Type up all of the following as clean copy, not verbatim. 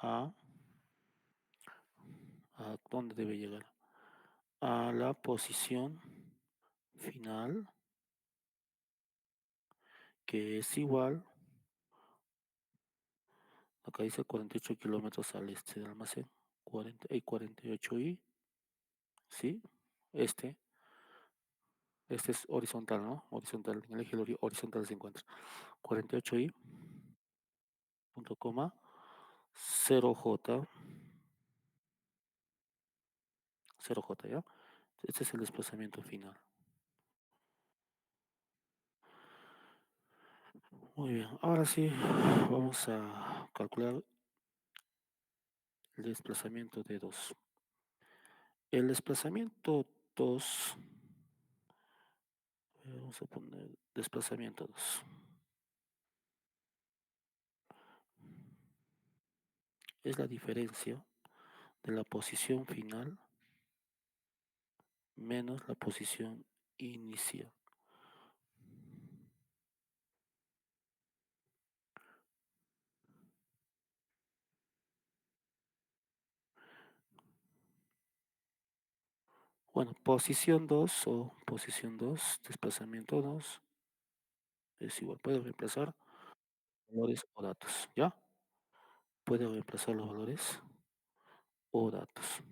a, ¿a dónde debe llegar? A la posición final, que es igual, acá dice 48 kilómetros al este del almacén, 48 y, ¿sí? Este, este es horizontal, ¿no? Horizontal, en el eje horizontal se encuentra. 48 y, punto coma, 0J, 0J, ¿ya? Este es el desplazamiento final. Muy bien, ahora sí, vamos a calcular el desplazamiento de 2. El desplazamiento 2, vamos a poner desplazamiento 2, es la diferencia de la posición final menos la posición inicial. Bueno, posición 2 o posición 2, desplazamiento 2, es igual, puede reemplazar valores o datos, ¿ya? Puede reemplazar los valores o datos.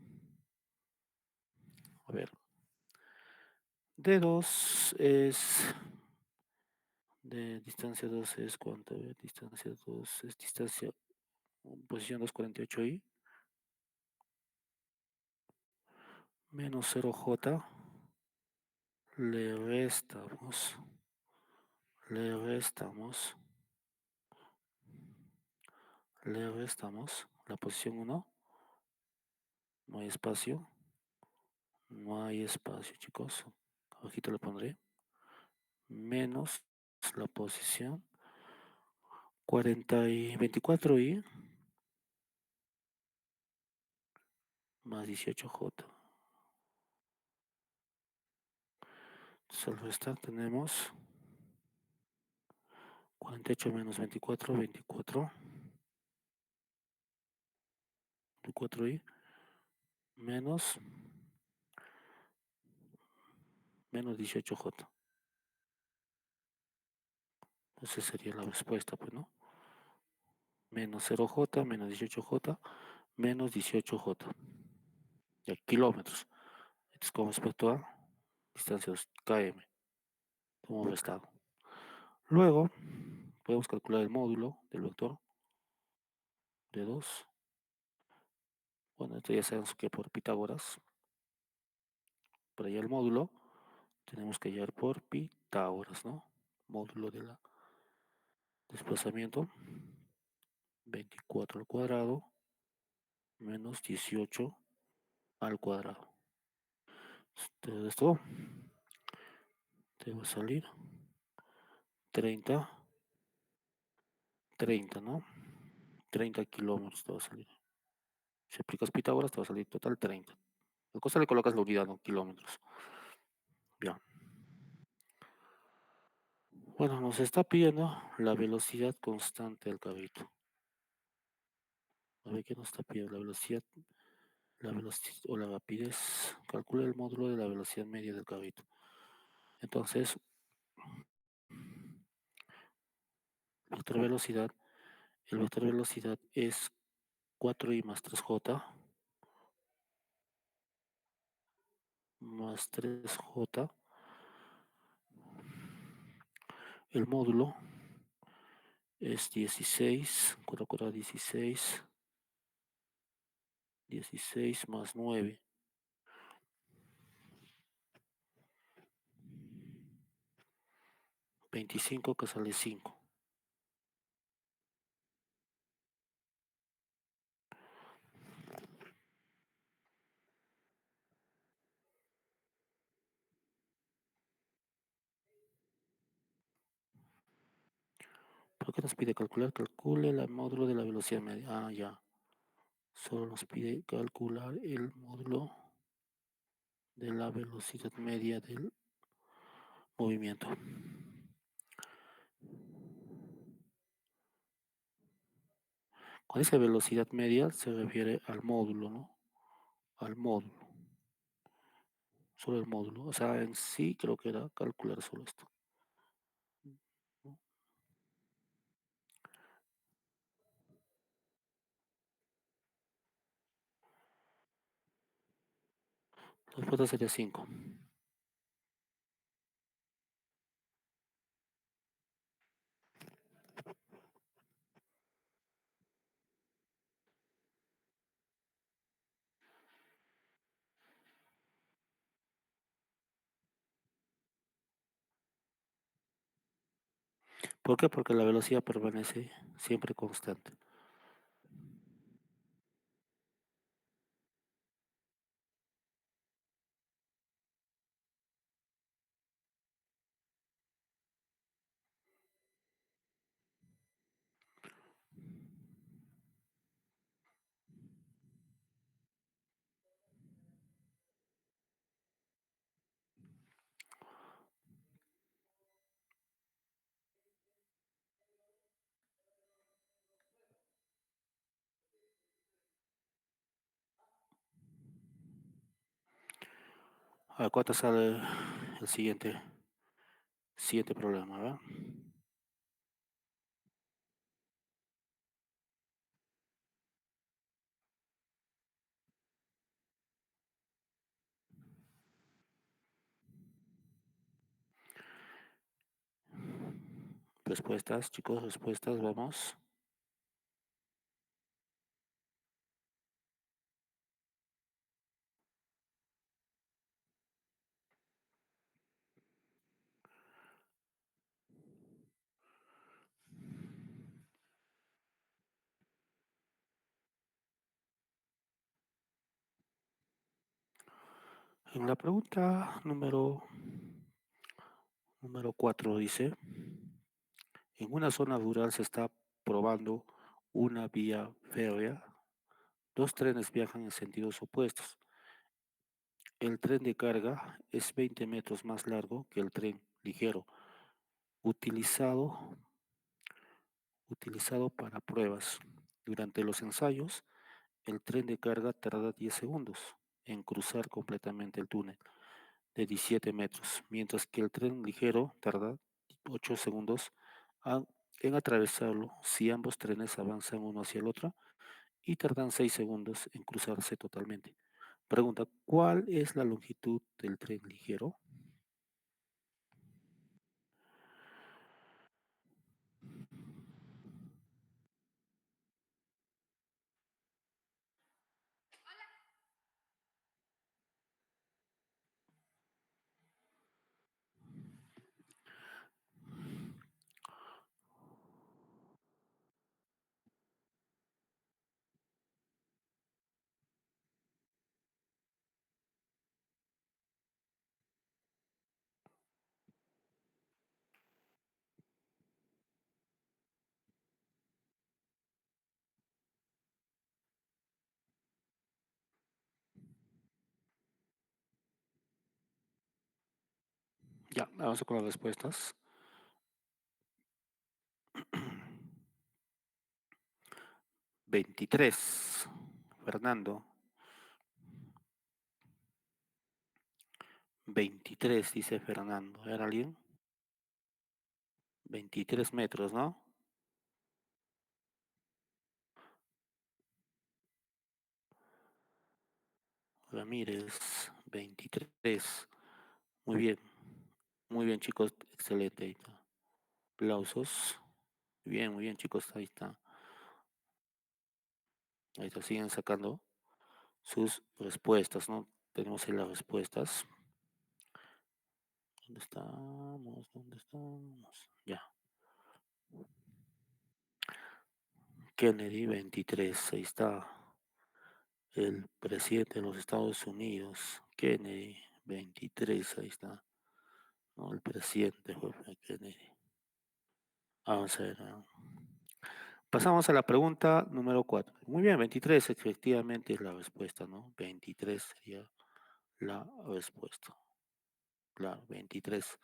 A ver, D2 es, de distancia 2 es cuánto, a ver, distancia 2 es distancia, posición 2, 48 y menos 0J, le restamos, le restamos, le restamos la posición 1, no hay espacio, no hay espacio, chicos, abajito le pondré, menos la posición 40 y 24 y más 18J. Entonces al restar tenemos 48 menos 24, 24, 24 y menos, menos 18J. Esa sería la respuesta, pues, ¿no? Menos 0J, menos 18J, menos 18J. Ya, kilómetros. Esto es con respecto a distancias km. Hemos restado. Luego, podemos calcular el módulo del vector de 2. Bueno, esto ya sabemos que por Pitágoras. Para hallar el módulo, tenemos que hallar por Pitágoras, ¿no? Módulo del desplazamiento, 24 al cuadrado, menos 18 al cuadrado. Todo esto te va a salir 30, 30, ¿no? 30 kilómetros te va a salir. Si aplicas Pitágoras, te va a salir total 30. La cosa le colocas la unidad, no kilómetros. Bien. Bueno, nos está pidiendo la velocidad constante del carrito. A ver qué nos está pidiendo. La velocidad o la rapidez. Calcula el módulo de la velocidad media del carrito. Entonces, vector velocidad. El vector velocidad es 4i más 3j más 3j. El módulo es 16, 4 4 16, 16 más 9, 25 que sale 5. ¿Por qué nos pide calcular? Calcule el módulo de la velocidad media. Ah, ya. Solo nos pide calcular el módulo de la velocidad media del movimiento. Con esa velocidad media se refiere al módulo, ¿no? Al módulo, solo el módulo. O sea, en sí creo que era calcular solo esto, ¿no? La respuesta sería 5. ¿Por qué? Porque la velocidad permanece siempre constante. A ver, ¿cuánto sale el siguiente problema, ¿verdad? Respuestas, chicos, respuestas, vamos. En la pregunta número 4 dice, en una zona rural se está probando una vía férrea. Dos trenes viajan en sentidos opuestos. El tren de carga es 20 metros más largo que el tren ligero, utilizado, utilizado para pruebas. Durante los ensayos, el tren de carga tarda 10 segundos en cruzar completamente el túnel de 17 metros, mientras que el tren ligero tarda 8 segundos a- en atravesarlo si ambos trenes avanzan uno hacia el otro y tardan 6 segundos en cruzarse totalmente. Pregunta, ¿cuál es la longitud del tren ligero? Ya, vamos con las respuestas. 23. Fernando, 23, dice Fernando. ¿Era alguien? 23 metros, ¿no? Ramírez, 23. Muy bien, chicos, excelente. Ahí está. Aplausos. Muy bien, chicos, ahí está. Ahí está, siguen sacando sus respuestas, ¿no? Tenemos ahí las respuestas. ¿Dónde estamos? ¿Dónde estamos? Ya. Kennedy, 23. Ahí está. El presidente de los Estados Unidos. Kennedy, 23. Ahí está. No, el presidente fue Kennedy. Vamos a ver. Pasamos a la pregunta número 4. Muy bien, 23 efectivamente es la respuesta, ¿no? 23 sería la respuesta. Claro, 23.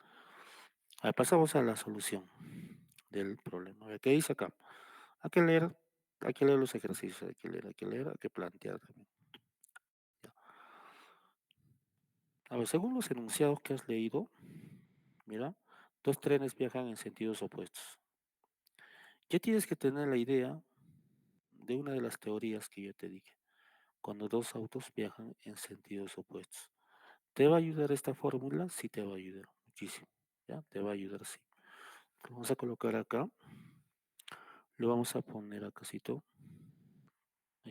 Pasamos a la solución del problema. A ver, ¿qué dice acá? Hay que leer Hay que leer los ejercicios, hay que plantear también. Ya. A ver, según los enunciados que has leído, mira, dos trenes viajan en sentidos opuestos. Ya tienes que tener la idea de una de las teorías que yo te dije, cuando dos autos viajan en sentidos opuestos. ¿Te va a ayudar esta fórmula? Sí, te va a ayudar muchísimo. ¿Ya? Te va a ayudar, sí. Lo vamos a colocar acá. Lo vamos a poner acá, ahí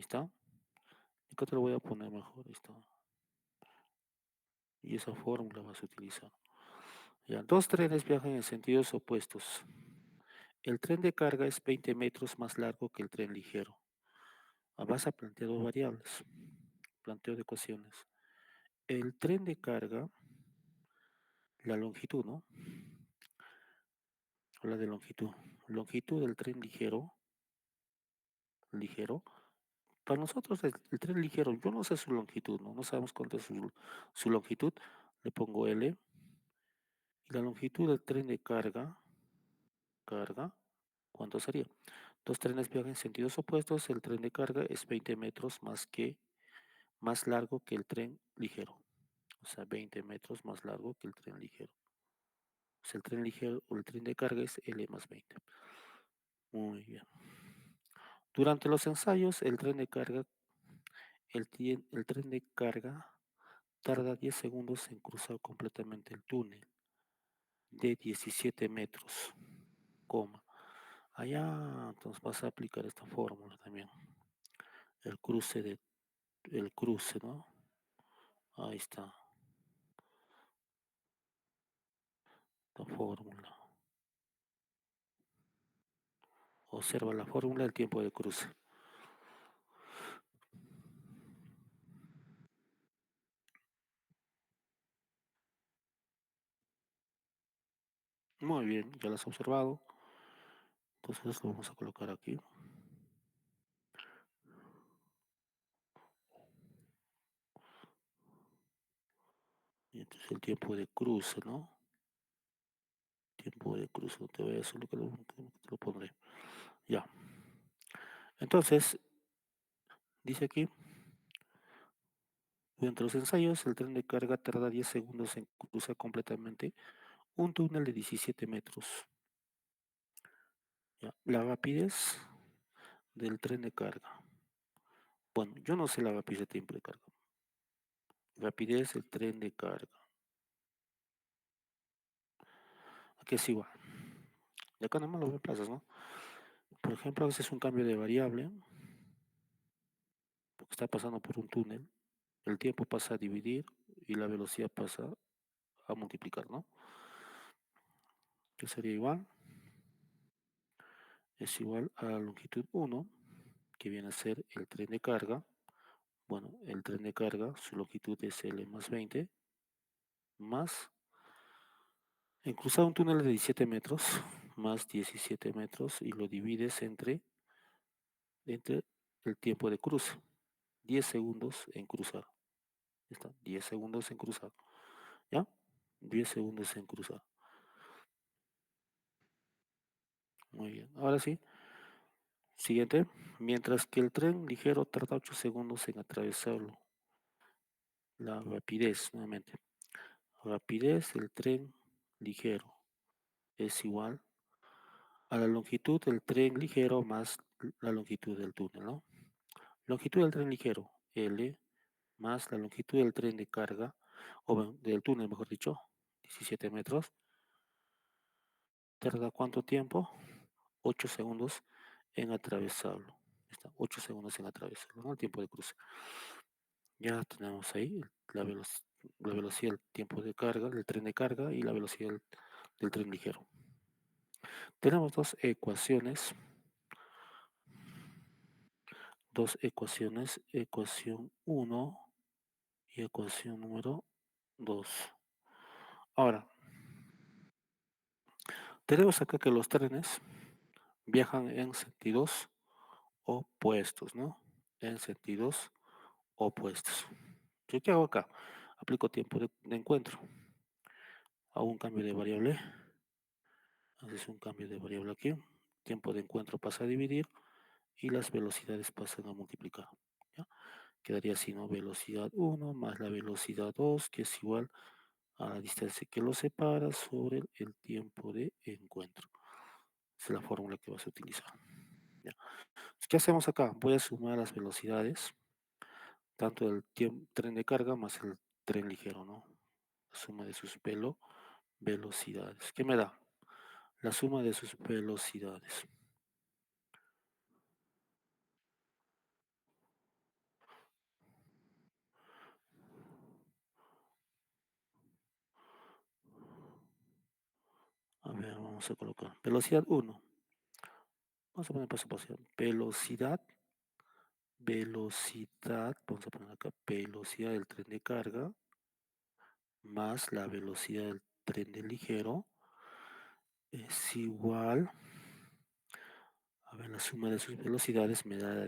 está. Acá te lo voy a poner mejor. Ahí está. Y esa fórmula vas a utilizar. Ya, dos trenes viajan en sentidos opuestos. El tren de carga es 20 metros más largo que el tren ligero. Vas a plantear dos variables. Planteo de ecuaciones. El tren de carga, la longitud, ¿no? Habla de longitud. Longitud del tren ligero. Para nosotros el tren ligero, yo no sé su longitud, ¿no? No sabemos cuánto es su longitud. Le pongo L. Y la longitud del tren de carga, ¿cuánto sería? Dos trenes viajan en sentidos opuestos. El tren de carga es 20 metros más largo que el tren ligero. O sea, 20 metros más largo que el tren ligero. O sea, el tren ligero o el tren de carga es L más 20. Muy bien. Durante los ensayos, el tren de carga tarda 10 segundos en cruzar completamente el túnel de 17 metros, coma. Allá, entonces vas a aplicar esta fórmula también. El el cruce, ¿no? Ahí está, la fórmula. Observa la fórmula del tiempo de cruce. Muy bien, ya lo has observado. Entonces lo vamos a colocar aquí. Y entonces el tiempo de cruce, ¿no? Tiempo de cruce, no te voy a decir lo que lo pondré. Ya. Entonces, dice aquí, durante los ensayos, el tren de carga tarda 10 segundos en cruzar completamente un túnel de 17 metros. Ya. La rapidez del tren de carga. Bueno, yo no sé la rapidez del tiempo de carga. Rapidez del tren de carga. Aquí es igual. Y acá nomás lo reemplazas, ¿no? Por ejemplo, a veces un cambio de variable, porque está pasando por un túnel, el tiempo pasa a dividir y la velocidad pasa a multiplicar, ¿no? Que sería igual, es igual a la longitud 1, que viene a ser el tren de carga. Bueno, el tren de carga, su longitud es L más 20, más, en cruzar un túnel de 17 metros, más 17 metros, y lo divides entre el tiempo de cruce, 10 segundos en cruzar. Está, 10 segundos en cruzar, ¿ya? 10 segundos en cruzar. Muy bien, ahora sí, siguiente. Mientras que el tren ligero tarda 8 segundos en atravesarlo. La rapidez, nuevamente. Rapidez del tren ligero es igual a la longitud del tren ligero más la longitud del túnel, ¿no? Longitud del tren ligero, L, más la longitud del tren de carga, o bueno, del túnel, mejor dicho, 17 metros. ¿Tarda cuánto tiempo? 8 segundos en atravesarlo. Está, 8 segundos en atravesarlo, ¿no? El tiempo de cruce. Ya tenemos ahí la velocidad, el tiempo de carga del tren de carga y la velocidad del tren ligero. Tenemos dos ecuaciones, ecuación 1 y ecuación número 2. Ahora, tenemos acá que los trenes viajan en sentidos opuestos, ¿no? En sentidos opuestos. ¿Yo qué hago acá? Aplico tiempo de encuentro. Hago un cambio de variable. Haces un cambio de variable aquí. Tiempo de encuentro pasa a dividir. y las velocidades pasan a multiplicar. ¿Ya? Quedaría así, ¿no? Velocidad 1 más la velocidad 2, que es igual a la distancia que los separa sobre el tiempo de encuentro. Esa es la fórmula que vas a utilizar. ¿Ya? ¿Qué hacemos acá? Voy a sumar las velocidades, tanto del tren de carga más el tren ligero, ¿no? La suma de sus velocidades. ¿Qué me da? La suma de sus velocidades. A ver, vamos a colocar. Velocidad 1. Vamos a poner paso a paso. Velocidad, vamos a poner acá, velocidad del tren de carga más la velocidad del tren de ligero es igual, a ver, la suma de sus velocidades me da la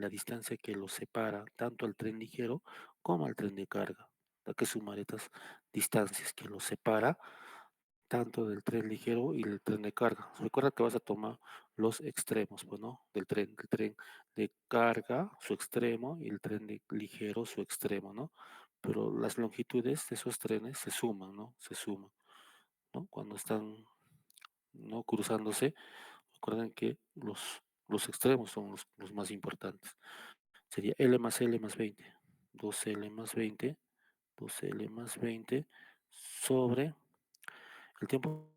distancia que los separa tanto al tren ligero como al tren de carga. Hay que sumar estas distancias que los separa tanto del tren ligero y del tren de carga. Recuerda que vas a tomar los extremos, pues, ¿no? Del tren de carga, su extremo, y el tren de ligero, su extremo, ¿no? Pero las longitudes de esos trenes se suman, ¿no? Se suman, ¿no? Cuando están, ¿no? Cruzándose, recuerden que los extremos son los más importantes. Sería L más L más 20, 2L más 20, 2L más 20 sobre el tiempo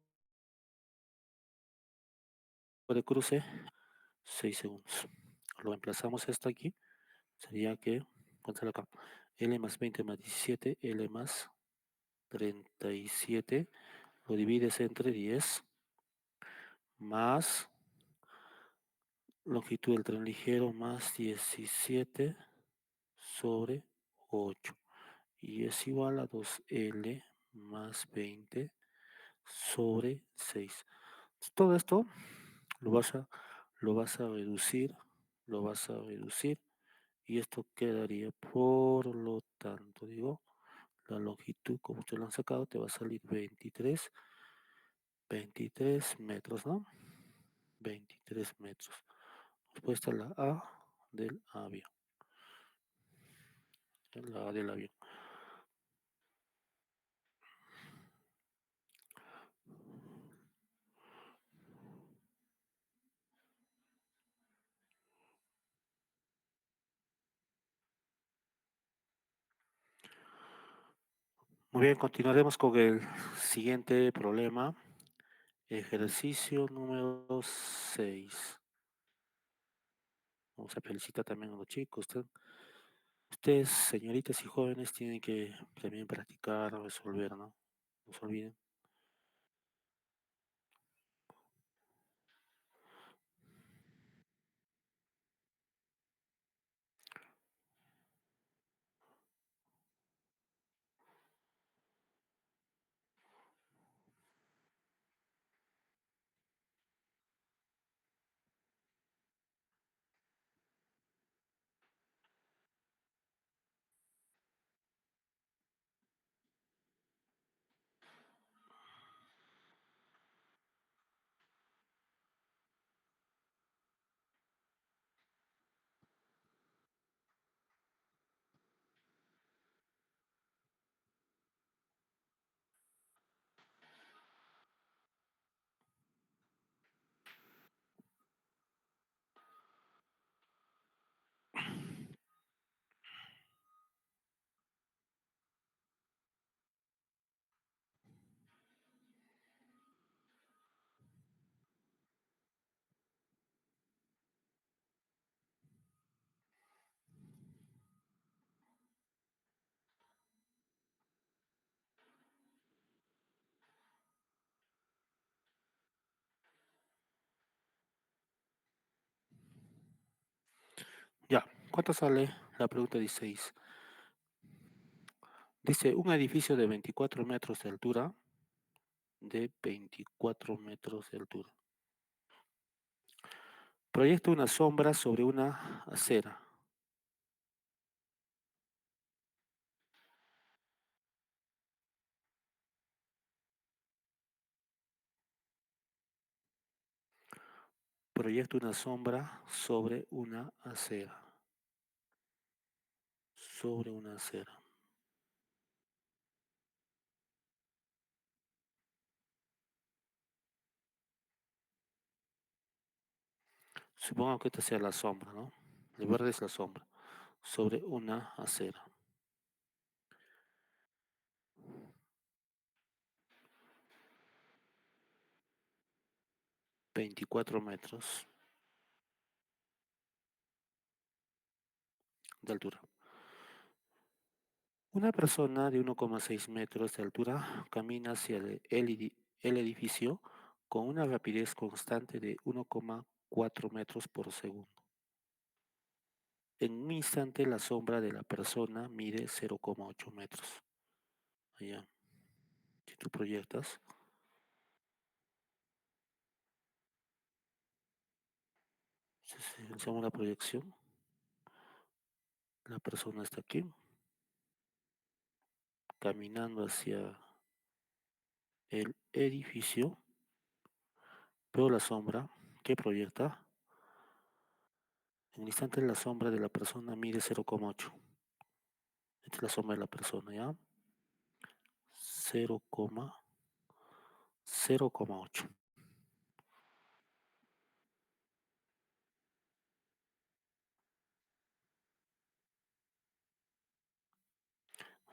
de cruce 6 segundos. Lo emplazamos hasta aquí. Sería que, pónselo acá, L más 20 más 17, L más 37, lo divides entre 10, más longitud del tren ligero más 17 sobre 8. Y es igual a 2L más 20 sobre 6. Todo esto lo vas a, lo vas a reducir, lo vas a reducir y esto quedaría, por lo tanto, digo, la longitud, como te lo han sacado, te va a salir 23 metros, ¿no? 23 metros. Respuesta la A del avión. La A del avión. Muy bien, continuaremos con el siguiente problema. Ejercicio número 6. Vamos a felicitar también a los chicos. Ustedes, señoritas y jóvenes, tienen que también practicar, resolver, ¿no? No se olviden. Ya, ¿cuánto sale? La pregunta 16. Dice, un edificio de 24 metros de altura, de 24 metros de altura. Proyecta una sombra sobre una acera. Proyecto una sombra sobre una acera. Sobre una acera. Supongo que esta sea la sombra, ¿no? El verde es la sombra. Sobre una acera. 24 metros de altura. Una persona de 1,6 metros de altura camina hacia el edificio con una rapidez constante de 1,4 metros por segundo. En un instante la sombra de la persona mide 0,8 metros. Allá, si tú proyectas, si hacemos la proyección, la persona está aquí, caminando hacia el edificio, pero la sombra que proyecta, en un instante la sombra de la persona mide 0,8. Esta es la sombra de la persona, ¿ya? 0,8.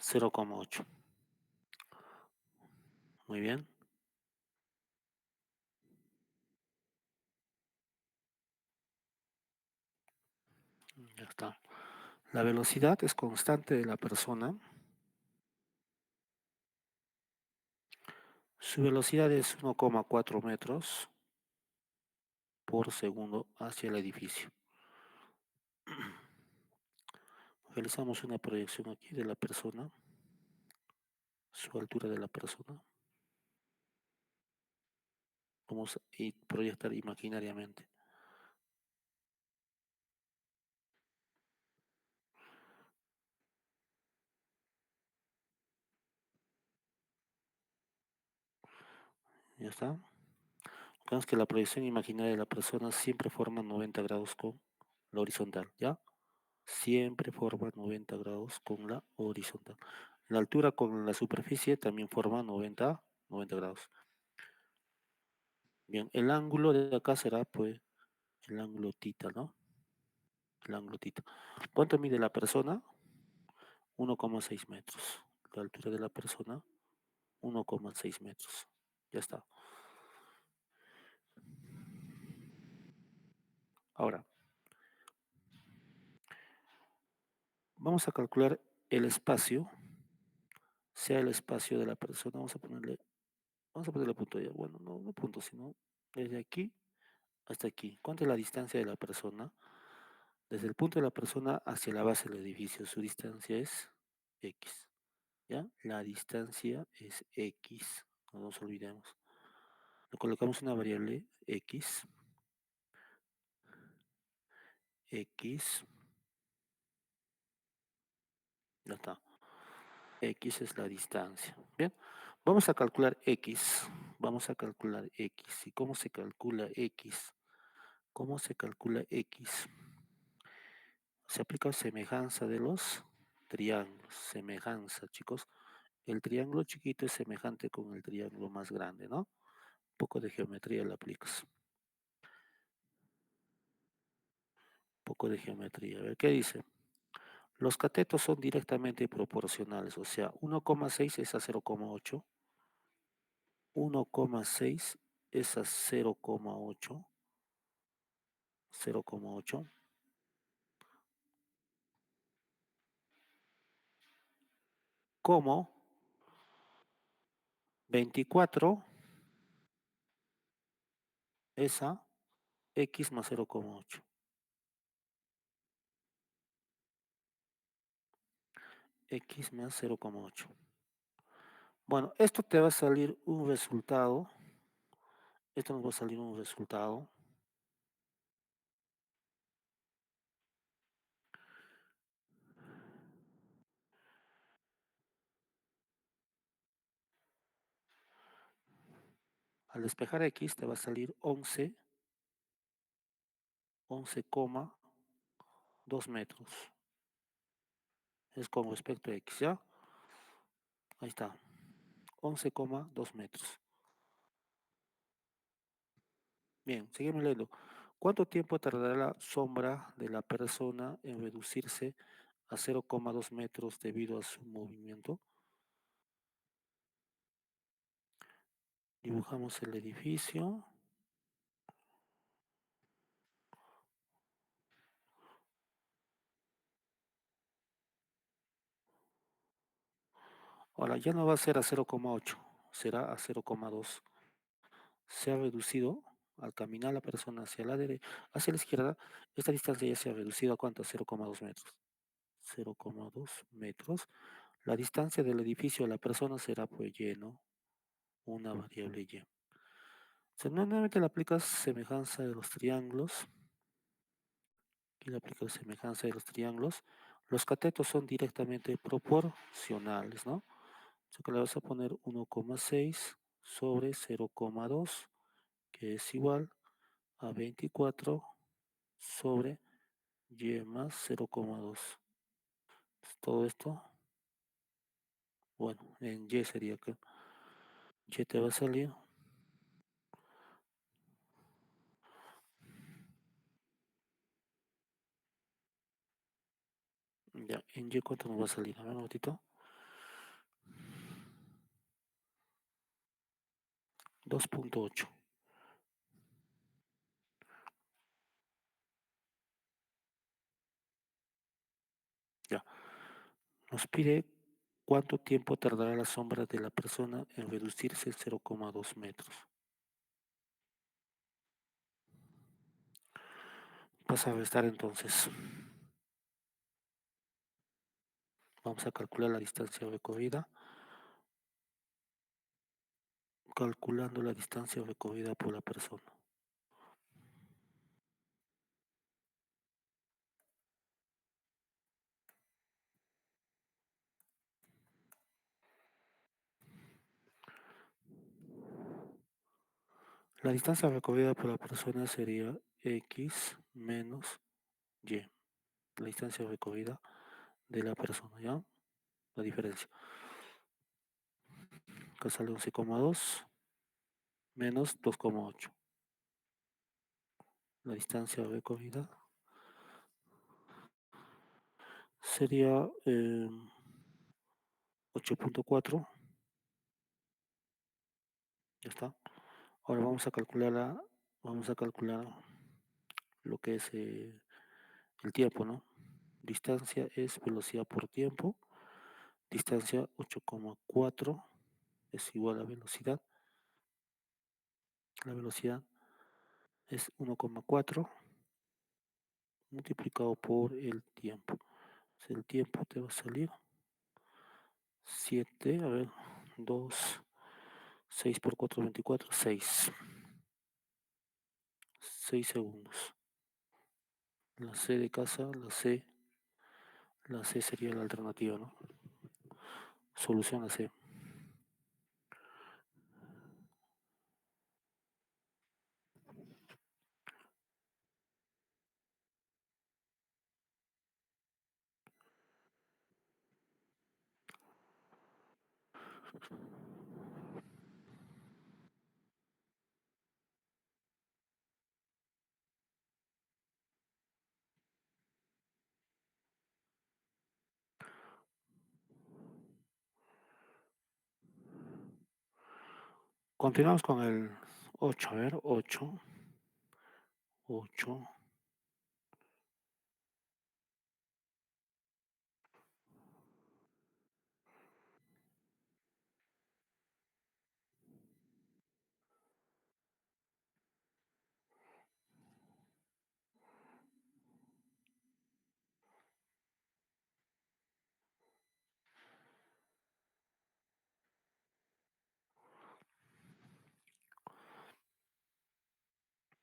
0,8. Muy bien, ya está. La velocidad es constante de la persona. Su velocidad es 1,4 metros por segundo hacia el edificio. Realizamos una proyección aquí de la persona, su altura de la persona. Vamos a proyectar imaginariamente. Ya está. Vemos que la proyección imaginaria de la persona siempre forma 90 grados con la horizontal, ¿ya? Siempre forma 90 grados con la horizontal. La altura con la superficie también forma 90 grados. Bien, el ángulo de acá será pues el ángulo tita, ¿no? El ángulo tita. ¿Cuánto mide la persona? 1,6 metros. La altura de la persona, 1,6 metros. Ya está. Ahora, vamos a calcular el espacio, sea el espacio de la persona. Vamos a ponerle punto ya. Bueno, no, no punto, sino desde aquí hasta aquí. ¿Cuánto es la distancia de la persona? Desde el punto de la persona hacia la base del edificio, su distancia es X. ¿Ya? La distancia es X. No nos olvidemos. Le colocamos una variable X. X. Ya está. X es la distancia. Bien. Vamos a calcular X. Vamos a calcular X. ¿Y cómo se calcula X? ¿Cómo se calcula X? Se aplica semejanza de los triángulos. Semejanza, chicos. El triángulo chiquito es semejante con el triángulo más grande, ¿no? Un poco de geometría le aplicas. Un poco de geometría. A ver, ¿qué dice? Los catetos son directamente proporcionales, o sea, 1,6 es a 0,8, 1,6 es a 0,8, 0,8, como 24 es a x más 0,8, x más 0,8. Bueno, esto te va a salir un resultado, esto nos va a salir un resultado. Al despejar x te va a salir 11 11,2 metros. Es con respecto a X, ¿ya? Ahí está, 11,2 metros. Bien, seguimos leyendo. ¿Cuánto tiempo tardará la sombra de la persona en reducirse a 0,2 metros debido a su movimiento? Dibujamos el edificio. Ahora ya no va a ser a 0,8, será a 0,2. Se ha reducido al caminar la persona hacia la derecha, hacia la izquierda. Esta distancia ya se ha reducido a ¿cuánto? 0,2 metros. 0,2 metros. La distancia del edificio a la persona será pues y, ¿no? Una variable y. Si nuevamente le aplicas semejanza de los triángulos, y le aplicas semejanza de los triángulos, los catetos son directamente proporcionales, ¿no? O que le vas a poner 1,6 sobre 0,2, que es igual a 24 sobre y más 0,2. Todo esto, bueno, en y sería que y te va a salir, ya, en y cuánto nos va a salir, a ver un ratito, 2,8. Ya, nos pide cuánto tiempo tardará la sombra de la persona en reducirse 0,2 metros. Vas a restar entonces. Vamos a calcular la distancia recorrida. Calculando la distancia recorrida por la persona. La distancia recorrida por la persona sería X menos Y. La distancia recorrida de la persona, ¿ya? La diferencia. Acá sale 11,2 menos 2,8. La distancia recorrida sería 8,4. Ya está. Ahora vamos a calcular lo que es el tiempo, ¿no? Distancia es velocidad por tiempo. Distancia 8,4 es igual a velocidad. La velocidad es 1,4 multiplicado por el tiempo. El tiempo te va a salir 7, a ver, 2, 6 por 4, 24, 6 segundos. La C de casa, la C sería la alternativa, ¿no? Solución a C. Continuamos con el 8, a ver, 8, 8.